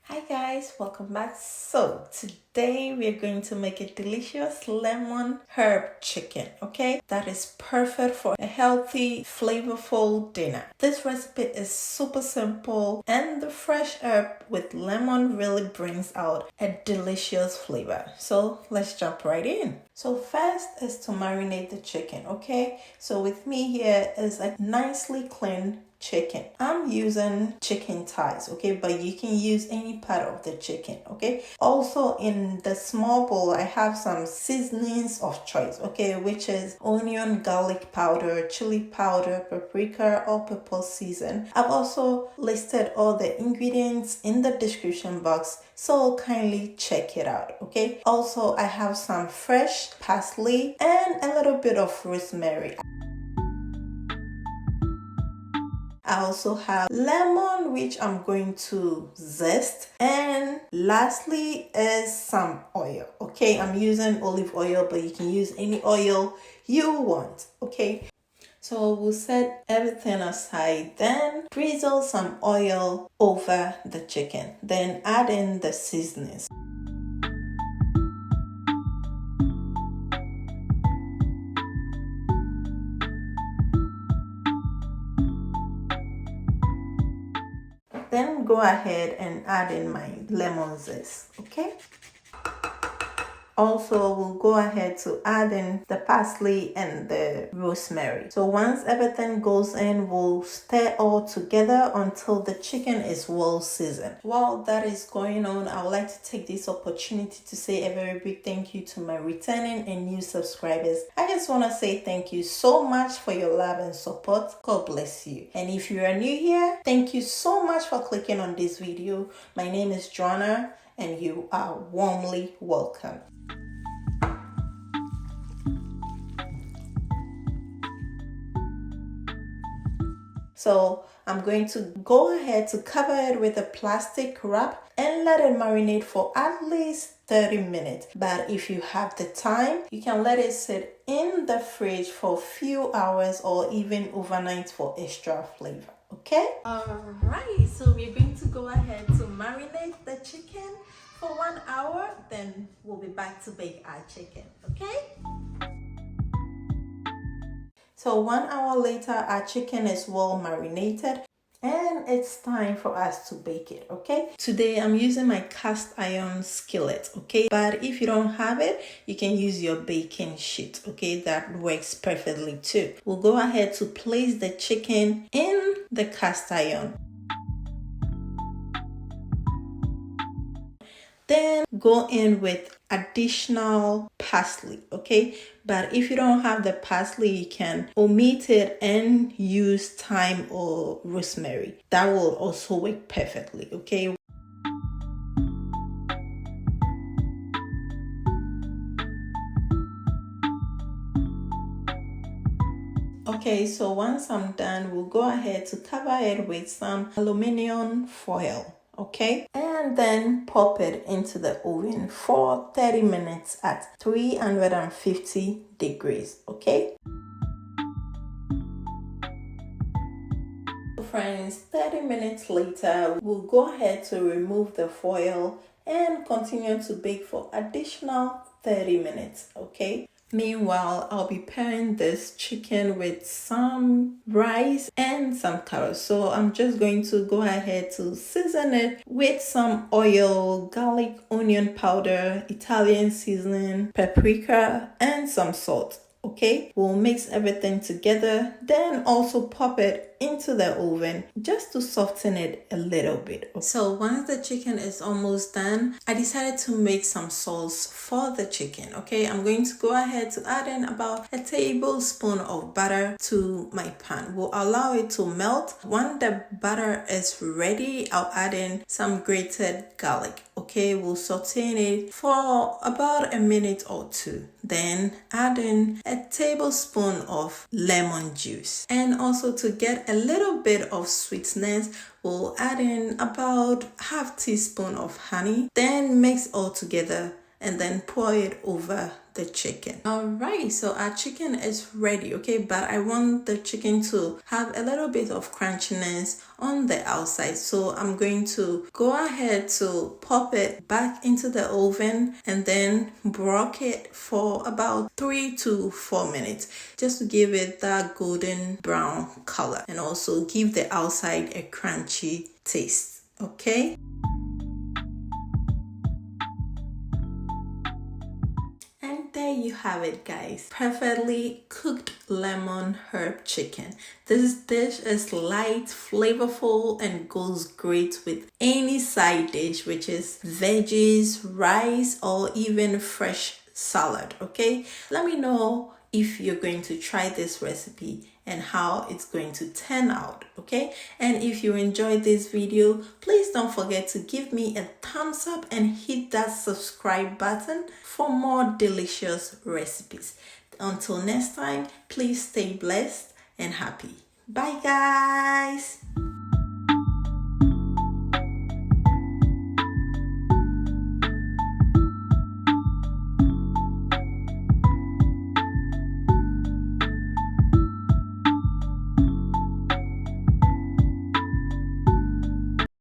Hi guys, welcome back. So today we are going to make a delicious lemon herb chicken, okay? That is perfect for a healthy, flavorful dinner. This recipe is super simple and the fresh herb with lemon really brings out a delicious flavor. So let's jump right in. So first is to marinate the chicken, okay? So with me here is a nicely cleaned chicken. I'm using chicken thighs, okay, but you can use any part of the chicken, okay. Also in the small bowl I have some seasonings of choice, okay, which is onion, garlic powder, chili powder, paprika, all pepper season. I've also listed all the ingredients in the description box, so kindly check it out, okay. Also I have some fresh parsley and a little bit of rosemary. I also have lemon, which I'm going to zest, and lastly is some oil, okay. I'm using olive oil, but you can use any oil you want, okay. So we'll set everything aside, then drizzle some oil over the chicken, then add in the seasonings. Then go ahead and add in my lemon zest, okay? Also, we'll go ahead to add in the parsley and the rosemary. So once everything goes in, we'll stir all together until the chicken is well seasoned. While that is going on, I would like to take this opportunity to say a very big thank you to my returning and new subscribers. I just want to say thank you so much for your love and support. God bless you. And if you are new here, thank you so much for clicking on this video. My name is Joanna and you are warmly welcome. So I'm going to go ahead to cover it with a plastic wrap and let it marinate for at least 30 minutes. But if you have the time, you can let it sit in the fridge for a few hours or even overnight for extra flavor. Okay? Alright, so we're going to go ahead to marinate the chicken for 1 hour. Then we'll be back to bake our chicken. Okay? So 1 hour later, our chicken is well marinated and it's time for us to bake it, okay? Today I'm using my cast iron skillet, okay? But if you don't have it, you can use your baking sheet, okay? That works perfectly too. We'll go ahead to place the chicken in the cast iron. Then go in with additional parsley, okay? But if you don't have the parsley, you can omit it and use thyme or rosemary. That will also work perfectly, okay? Okay, so once I'm done, we'll go ahead to cover it with some aluminum foil. Okay, and then pop it into the oven for 30 minutes at 350 degrees. Okay, friends, 30 minutes later, we'll go ahead to remove the foil and continue to bake for additional 30 minutes. Okay, meanwhile, I'll be pairing this chicken with some rice and some carrots. So I'm just going to go ahead to season it with some oil, garlic, onion powder, Italian seasoning, paprika, and some salt. Okay, we'll mix everything together, then also pop it into the oven just to soften it a little bit. So once the chicken is almost done, I decided to make some sauce for the chicken. Okay, I'm going to go ahead to add in about a tablespoon of butter to my pan. We'll allow it to melt. When the butter is ready, I'll add in some grated garlic. Okay, we'll saute it for about a minute or two. Then add in a tablespoon of lemon juice. And also to get a little bit of sweetness, we'll add in about half teaspoon of honey. Then mix all together and then pour it over the chicken. All right, so our chicken is ready, okay, but I want the chicken to have a little bit of crunchiness on the outside, so I'm going to go ahead to pop it back into the oven and then brock it for about 3 to 4 minutes, just to give it that golden brown color and also give the outside a crunchy taste. Okay. And there you have it, guys. Perfectly cooked lemon herb chicken. This dish is light, flavorful, and goes great with any side dish, which is veggies, rice, or even fresh salad. Okay, let me know if you're going to try this recipe and how it's going to turn out. Okay, and if you enjoyed this video, please don't forget to give me a thumbs up and hit that subscribe button for more delicious recipes. Until next time, please stay blessed and happy. Bye, guys.